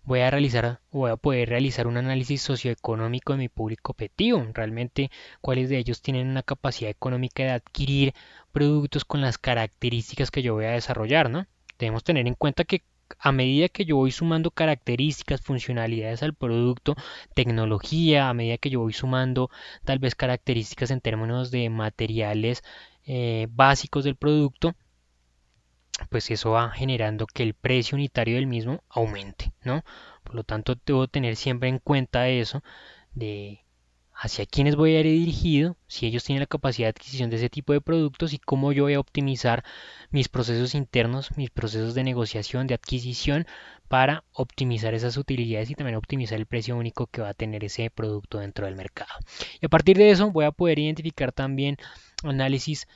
Voy a poder realizar un análisis socioeconómico de mi público objetivo, realmente cuáles de ellos tienen una capacidad económica de adquirir productos con las características que yo voy a desarrollar, ¿no? Debemos tener en cuenta que a medida que yo voy sumando características, funcionalidades al producto, tecnología, a medida que yo voy sumando tal vez características en términos de materiales básicos del producto, pues eso va generando que el precio unitario del mismo aumente, ¿no? Por lo tanto, debo tener siempre en cuenta eso de hacia quiénes voy a ir dirigido, si ellos tienen la capacidad de adquisición de ese tipo de productos y cómo yo voy a optimizar mis procesos internos, mis procesos de negociación, de adquisición para optimizar esas utilidades y también optimizar el precio único que va a tener ese producto dentro del mercado. Y a partir de eso voy a poder identificar también análisis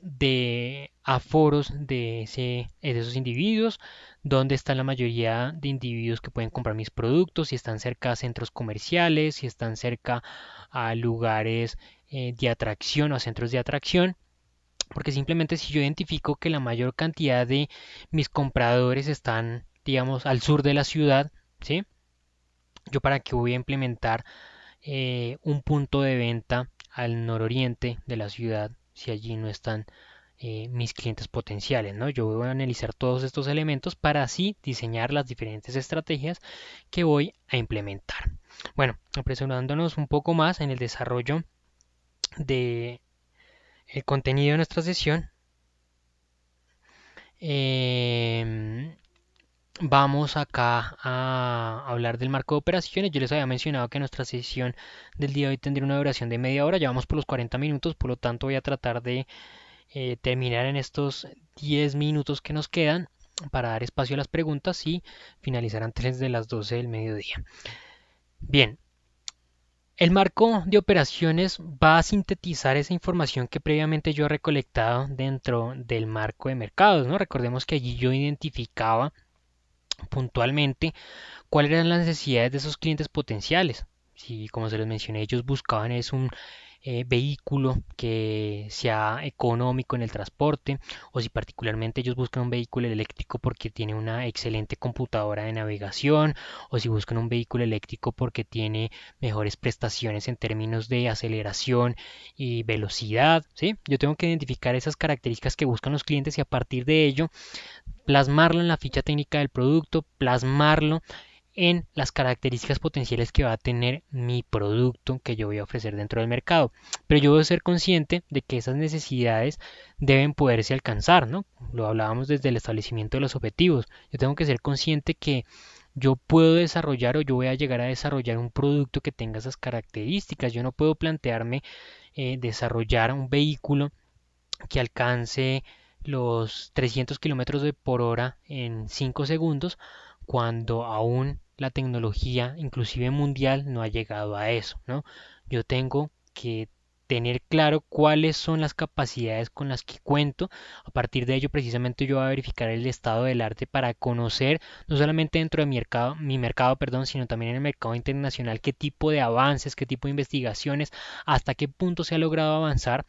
de aforos de esos individuos, dónde está la mayoría de individuos que pueden comprar mis productos, si están cerca a centros comerciales, si están cerca a lugares de atracción o a centros de atracción. Porque simplemente si yo identifico que la mayor cantidad de mis compradores están, digamos, al sur de la ciudad, ¿sí? Yo para qué voy a implementar un punto de venta al nororiente de la ciudad si allí no están mis clientes potenciales, ¿no? Yo voy a analizar todos estos elementos para así diseñar las diferentes estrategias que voy a implementar. Bueno, apresurándonos un poco más en el desarrollo de el contenido de nuestra sesión, eh, vamos acá a hablar del marco de operaciones. Yo les había mencionado que nuestra sesión del día de hoy tendría una duración de media hora. Ya vamos por los 40 minutos, por lo tanto voy a tratar de terminar en estos 10 minutos que nos quedan para dar espacio a las preguntas y finalizar antes de las 12 del mediodía. Bien, el marco de operaciones va a sintetizar esa información que previamente yo he recolectado dentro del marco de mercados, ¿no? Recordemos que allí yo identificaba puntualmente cuáles eran las necesidades de esos clientes potenciales. Si, como se les mencioné, ellos buscaban es un vehículo que sea económico en el transporte, o si particularmente ellos buscan un vehículo eléctrico porque tiene una excelente computadora de navegación, o si buscan un vehículo eléctrico porque tiene mejores prestaciones en términos de aceleración y velocidad, ¿sí? Yo tengo que identificar esas características que buscan los clientes y a partir de ello plasmarlo en la ficha técnica del producto, plasmarlo en las características potenciales que va a tener mi producto que yo voy a ofrecer dentro del mercado. Pero yo debo ser consciente de que esas necesidades deben poderse alcanzar, ¿no? Lo hablábamos desde el establecimiento de los objetivos. Yo tengo que ser consciente que yo puedo desarrollar o yo voy a llegar a desarrollar un producto que tenga esas características. Yo no puedo plantearme desarrollar un vehículo que alcance los 300 kilómetros por hora en 5 segundos cuando aún la tecnología, inclusive mundial, no ha llegado a eso, ¿no? Yo tengo que tener claro cuáles son las capacidades con las que cuento. A partir de ello, precisamente yo voy a verificar el estado del arte para conocer, no solamente dentro de mi mercado, perdón, sino también en el mercado internacional, qué tipo de avances, qué tipo de investigaciones, hasta qué punto se ha logrado avanzar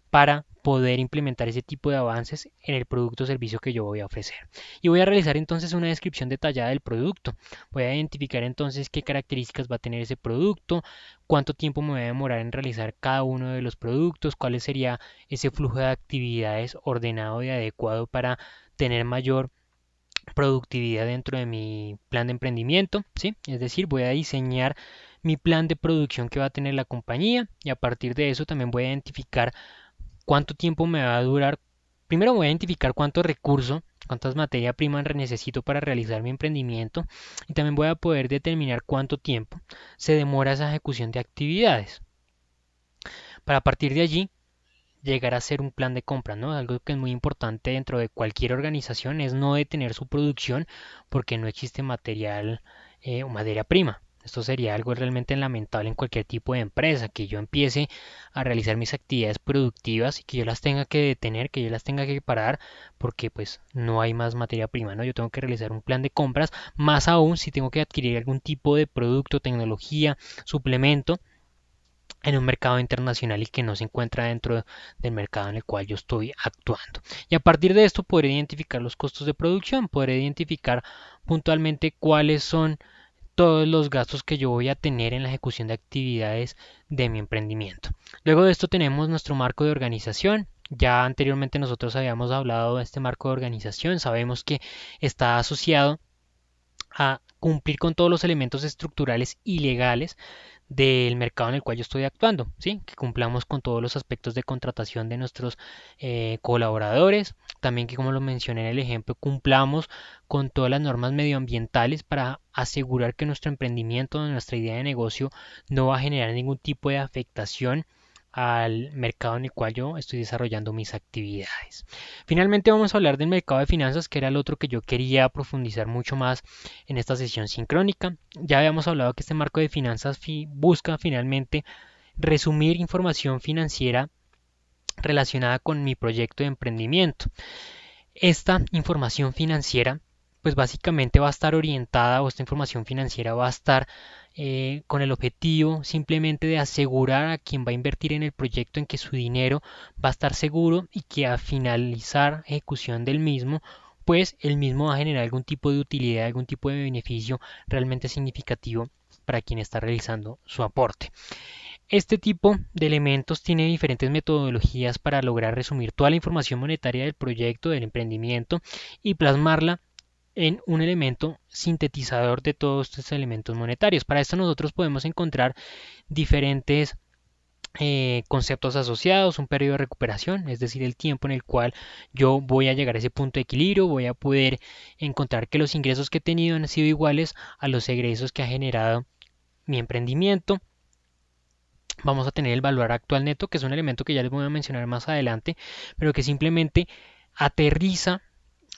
para poder implementar ese tipo de avances en el producto o servicio que yo voy a ofrecer. Y voy a realizar entonces una descripción detallada del producto. Voy a identificar entonces qué características va a tener ese producto, cuánto tiempo me voy a demorar en realizar cada uno de los productos, cuál sería ese flujo de actividades ordenado y adecuado para tener mayor productividad dentro de mi plan de emprendimiento, ¿sí? Es decir, voy a diseñar mi plan de producción que va a tener la compañía y a partir de eso también voy a identificar cuánto tiempo me va a durar. Primero voy a identificar cuánto recurso, cuántas materia prima necesito para realizar mi emprendimiento y también voy a poder determinar cuánto tiempo se demora esa ejecución de actividades. Para partir de allí llegar a hacer un plan de compra, ¿no? Algo que es muy importante dentro de cualquier organización es no detener su producción porque no existe material o materia prima. Esto sería algo realmente lamentable en cualquier tipo de empresa, que yo empiece a realizar mis actividades productivas y que yo las tenga que detener, que yo las tenga que parar, porque pues no hay más materia prima, ¿no? Yo tengo que realizar un plan de compras, más aún si tengo que adquirir algún tipo de producto, tecnología, suplemento en un mercado internacional y que no se encuentra dentro del mercado en el cual yo estoy actuando. Y a partir de esto podré identificar los costos de producción, podré identificar puntualmente cuáles son todos los gastos que yo voy a tener en la ejecución de actividades de mi emprendimiento. Luego de esto tenemos nuestro marco de organización. Ya anteriormente nosotros habíamos hablado de este marco de organización, sabemos que está asociado a cumplir con todos los elementos estructurales y legales del mercado en el cual yo estoy actuando, ¿sí? Que cumplamos con todos los aspectos de contratación de nuestros colaboradores, también que como lo mencioné en el ejemplo, cumplamos con todas las normas medioambientales para asegurar que nuestro emprendimiento, nuestra idea de negocio no va a generar ningún tipo de afectación al mercado en el cual yo estoy desarrollando mis actividades. Finalmente vamos a hablar del mercado de finanzas, que era el otro que yo quería profundizar mucho más en esta sesión sincrónica. Ya habíamos hablado que este marco de finanzas busca finalmente resumir información financiera relacionada con mi proyecto de emprendimiento. Esta información financiera pues básicamente va a estar orientada o esta información financiera va a estar con el objetivo simplemente de asegurar a quien va a invertir en el proyecto en que su dinero va a estar seguro y que a finalizar ejecución del mismo pues el mismo va a generar algún tipo de utilidad, algún tipo de beneficio realmente significativo para quien está realizando su aporte. Este tipo de elementos tiene diferentes metodologías para lograr resumir toda la información monetaria del proyecto, del emprendimiento y plasmarla en un elemento sintetizador de todos estos elementos monetarios. Para esto nosotros podemos encontrar diferentes conceptos asociados, un periodo de recuperación, es decir, el tiempo en el cual yo voy a llegar a ese punto de equilibrio, voy a poder encontrar que los ingresos que he tenido han sido iguales a los egresos que ha generado mi emprendimiento. Vamos a tener el valor actual neto, que es un elemento que ya les voy a mencionar más adelante, pero que simplemente aterriza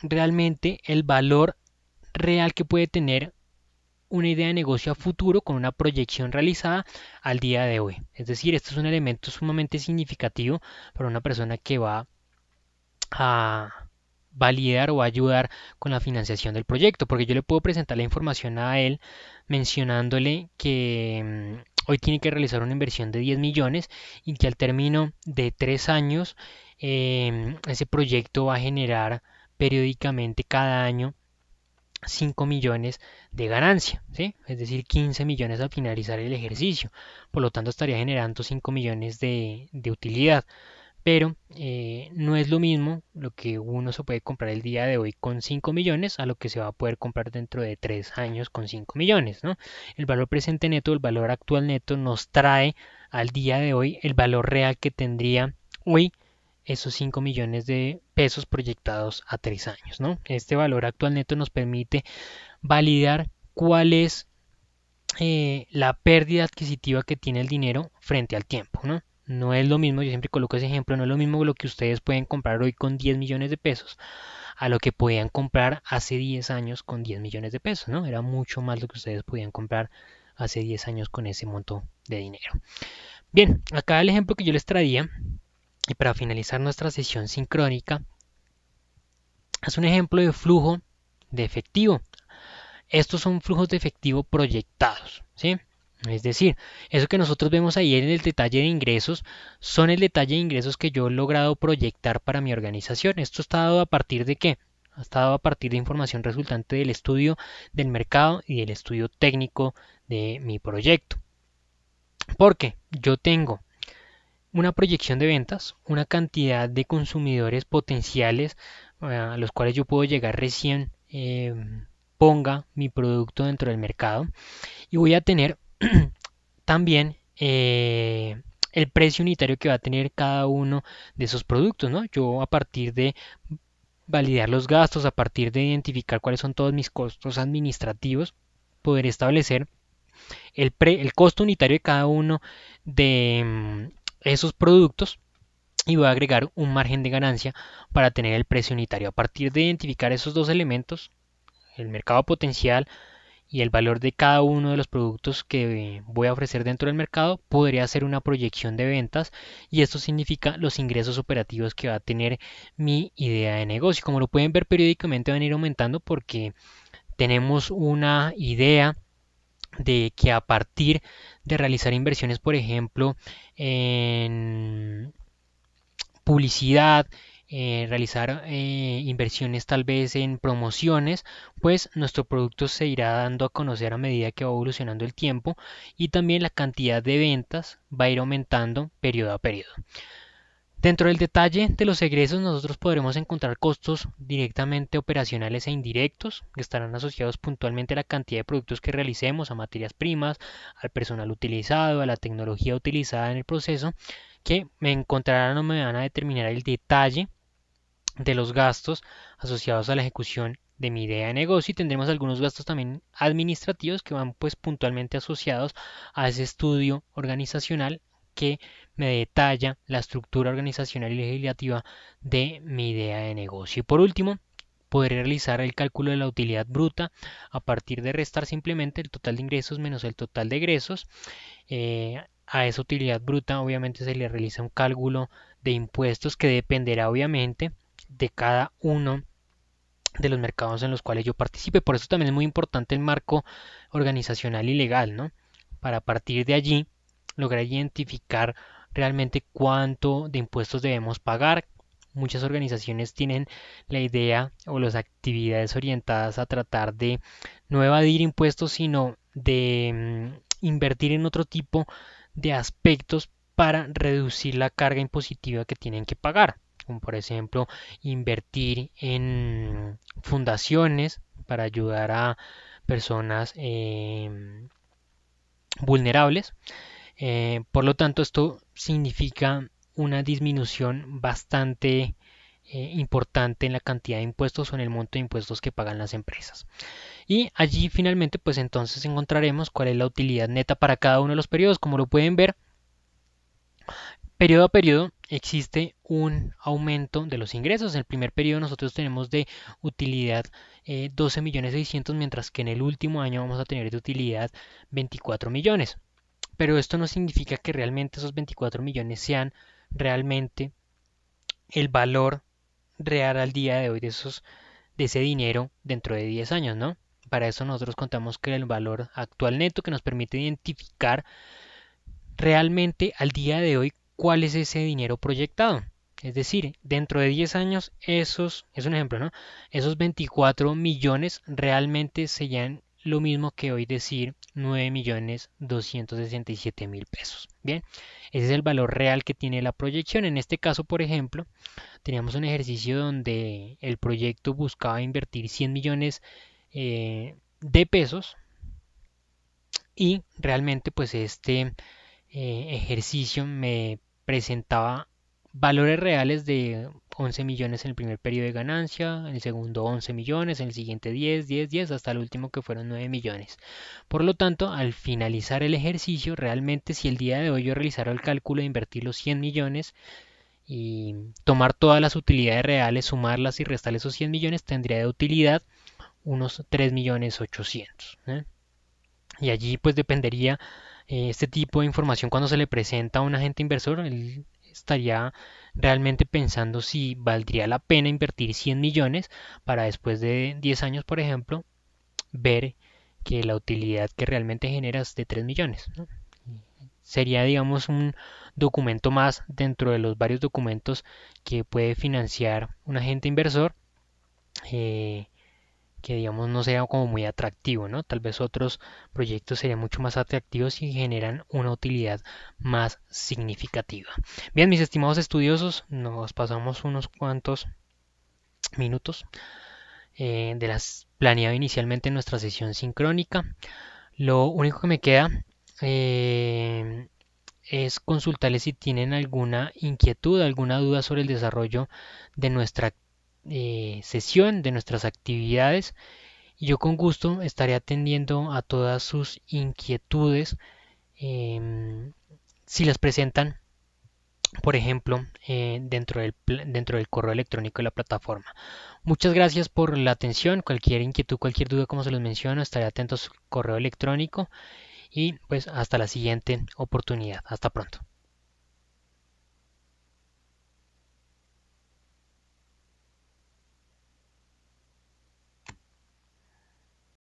realmente el valor real que puede tener una idea de negocio a futuro con una proyección realizada al día de hoy. Es decir, esto es un elemento sumamente significativo para una persona que va a validar o ayudar con la financiación del proyecto, porque yo le puedo presentar la información a él mencionándole que hoy tiene que realizar una inversión de 10 millones y que al término de 3 años ese proyecto va a generar periódicamente cada año 5 millones de ganancia, ¿sí? Es decir, 15 millones al finalizar el ejercicio. Por lo tanto, estaría generando 5 millones de utilidad. pero no es lo mismo lo que uno se puede comprar el día de hoy con 5 millones a lo que se va a poder comprar dentro de 3 años con 5 millones, ¿no? El valor presente neto, el valor actual neto nos trae al día de hoy el valor real que tendría hoy esos 5 millones de pesos proyectados a 3 años, ¿no? Este valor actual neto nos permite validar cuál es la pérdida adquisitiva que tiene el dinero frente al tiempo, ¿no? No es lo mismo, yo siempre coloco ese ejemplo, no es lo mismo lo que ustedes pueden comprar hoy con 10 millones de pesos a lo que podían comprar hace 10 años con 10 millones de pesos, ¿no? Era mucho más lo que ustedes podían comprar hace 10 años con ese monto de dinero. Bien, acá el ejemplo que yo les traía, y para finalizar nuestra sesión sincrónica, es un ejemplo de flujo de efectivo. Estos son flujos de efectivo proyectados, ¿sí? Es decir, eso que nosotros vemos ahí en el detalle de ingresos son el detalle de ingresos que yo he logrado proyectar para mi organización. Esto está dado a partir de qué? Está dado a partir de información resultante del estudio del mercado y del estudio técnico de mi proyecto. Porque yo tengo una proyección de ventas, una cantidad de consumidores potenciales a los cuales yo puedo llegar recién ponga mi producto dentro del mercado y voy a tener también el precio unitario que va a tener cada uno de esos productos, ¿no? Yo a partir de validar los gastos, a partir de identificar cuáles son todos mis costos administrativos, poder establecer el costo unitario de cada uno de esos productos y voy a agregar un margen de ganancia para tener el precio unitario. A partir de identificar esos dos elementos, el mercado potencial y el valor de cada uno de los productos que voy a ofrecer dentro del mercado, podría hacer una proyección de ventas y esto significa los ingresos operativos que va a tener mi idea de negocio. Como lo pueden ver, periódicamente van a ir aumentando porque tenemos una idea de que a partir de realizar inversiones, por ejemplo, en publicidad, realizar inversiones tal vez en promociones, pues nuestro producto se irá dando a conocer a medida que va evolucionando el tiempo y también la cantidad de ventas va a ir aumentando periodo a periodo. Dentro del detalle de los egresos nosotros podremos encontrar costos directamente operacionales e indirectos que estarán asociados puntualmente a la cantidad de productos que realicemos, a materias primas, al personal utilizado, a la tecnología utilizada en el proceso, que me encontrarán o me van a determinar el detalle de los gastos asociados a la ejecución de mi idea de negocio y tendremos algunos gastos también administrativos que van pues puntualmente asociados a ese estudio organizacional que me detalla la estructura organizacional y legislativa de mi idea de negocio. Y por último, podré realizar el cálculo de la utilidad bruta a partir de restar simplemente el total de ingresos menos el total de egresos. A esa utilidad bruta obviamente se le realiza un cálculo de impuestos que dependerá obviamente de cada uno de los mercados en los cuales yo participe. Por eso también es muy importante el marco organizacional y legal, ¿no? Para partir de allí lograr identificar realmente cuánto de impuestos debemos pagar. Muchas organizaciones tienen la idea o las actividades orientadas a tratar de no evadir impuestos, sino de invertir en otro tipo de aspectos para reducir la carga impositiva que tienen que pagar, como por ejemplo invertir en fundaciones para ayudar a personas vulnerables. Por lo tanto, esto significa una disminución bastante importante en la cantidad de impuestos o en el monto de impuestos que pagan las empresas. Y allí finalmente, pues entonces encontraremos cuál es la utilidad neta para cada uno de los periodos. Como lo pueden ver, periodo a periodo existe un aumento de los ingresos. En el primer periodo nosotros tenemos de utilidad 12 millones 600, mientras que en el último año vamos a tener de utilidad 24 millones. Pero esto no significa que realmente esos 24 millones sean realmente el valor real al día de hoy de ese dinero dentro de 10 años, ¿no? Para eso nosotros contamos con el valor actual neto que nos permite identificar realmente al día de hoy cuál es ese dinero proyectado. Es decir, dentro de 10 años, es un ejemplo, ¿no? Esos 24 millones realmente serían lo mismo que hoy decir 9.267.000 pesos. Bien, ese es el valor real que tiene la proyección. En este caso, por ejemplo, teníamos un ejercicio donde el proyecto buscaba invertir 100 millones de pesos y realmente pues este ejercicio me presentaba valores reales de 11 millones en el primer periodo de ganancia, en el segundo 11 millones, en el siguiente 10, 10, 10, hasta el último que fueron 9 millones. Por lo tanto, al finalizar el ejercicio, realmente si el día de hoy yo realizara el cálculo de invertir los 100 millones y tomar todas las utilidades reales, sumarlas y restar esos 100 millones, tendría de utilidad unos 3 millones 800. Y allí pues dependería este tipo de información cuando se le presenta a un agente inversor, él estaría realmente pensando si valdría la pena invertir 100 millones para después de 10 años, por ejemplo, ver que la utilidad que realmente genera es de 3 millones, ¿no? Sería, digamos, un documento más dentro de los varios documentos que puede financiar un agente inversor. Que digamos no sea como muy atractivo, ¿no? Tal vez otros proyectos serían mucho más atractivos y generan una utilidad más significativa. Bien, mis estimados estudiosos, nos pasamos unos cuantos minutos de las planeado inicialmente en nuestra sesión sincrónica. Lo único que me queda es consultarles si tienen alguna inquietud, alguna duda sobre el desarrollo de nuestra sesión, de nuestras actividades. Y yo con gusto estaré atendiendo a todas sus inquietudes si las presentan, por ejemplo, dentro del correo electrónico de la plataforma. Muchas gracias por la atención. Cualquier inquietud, cualquier duda, como se los menciono, estaré atento a su correo electrónico y pues hasta la siguiente oportunidad. Hasta pronto.